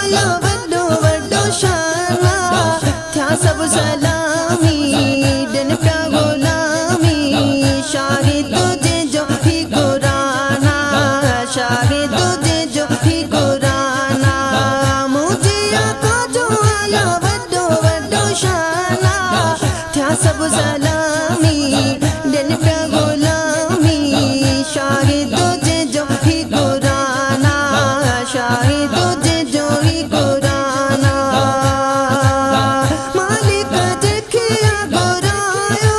आया वड्डो वड्डो शाना थया सब सलामी दिन प्या गुलामी शाही तुझे जो ही कुराना शाही तुझे जो ही कुराना मुझे आका जो आया वड्डो वड्डो शाना थया सब सलामी दिन प्या गुलामी शाही तुझे जो ही कुराना शाही तुझे जो ही कुराना मालिक देखिया गुरायो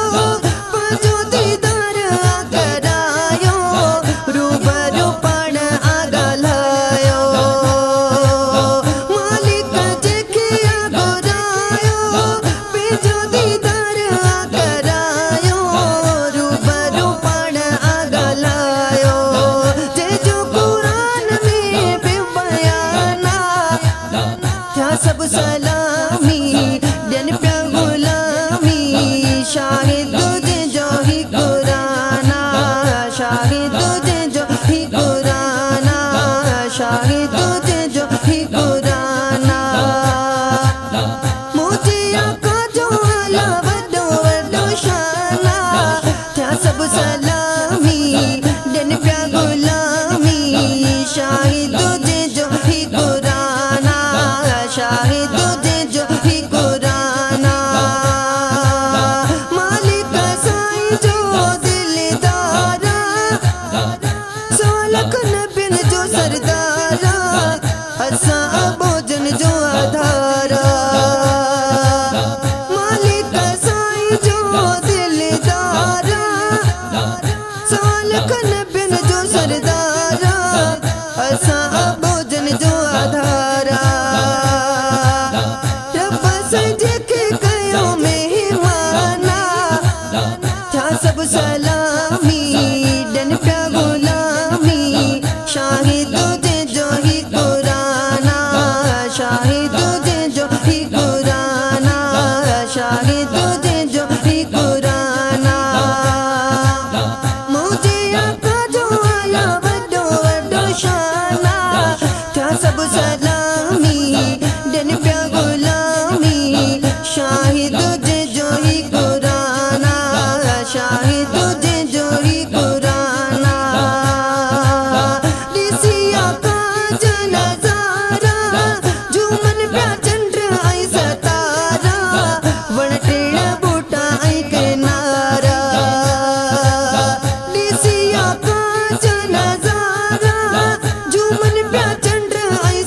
पजो दीदार करायो रूबरू पण आगलायो मालिक देखिया गुरायो पजो दीदार करायो रूबरू पण आगलायो जे जो कुरान में बेबयाना थया सब सलामी दिन प्या गुलामी शाही तुझे जो ही कुराना शाही तुझे जो ही कुराना शाही तुझे जो ही कुराना मुझे आका जो आला वड्डो वड्डो शाना थया सब सलामी दिन प्या गुलामी शाही तुझे जो ही कुराना शाही तुझे जो ही कुराना मालिक साईं जो दिलदारा सोलख नबिन जो सरदारा असा भोजन जो आधारा मालिक साईं जो दिलदारा सोलख नबिन जो सरदारा असा भोजन जो आधारा रब सजे के कयो मेहमाना थया सब सलामी दिन प्या गुलामी शाही तुझे जो ही कुराना शाही तुझे जो ही कुराना शाही तुझे जो ही कुराना मुझे आका जो आया वड्डो वड्डो शाना थया सब सलामी दिन प्या गुलामी शाही तुझे जो ही कुराना शाही तुझे जो ही कुराना दिसी आका जनजारा झूमन प्या चंद्र आई सतारा वण टेण बूटा आई किनारा दिसी आका जनजारा झूमन प्या चंद्र आई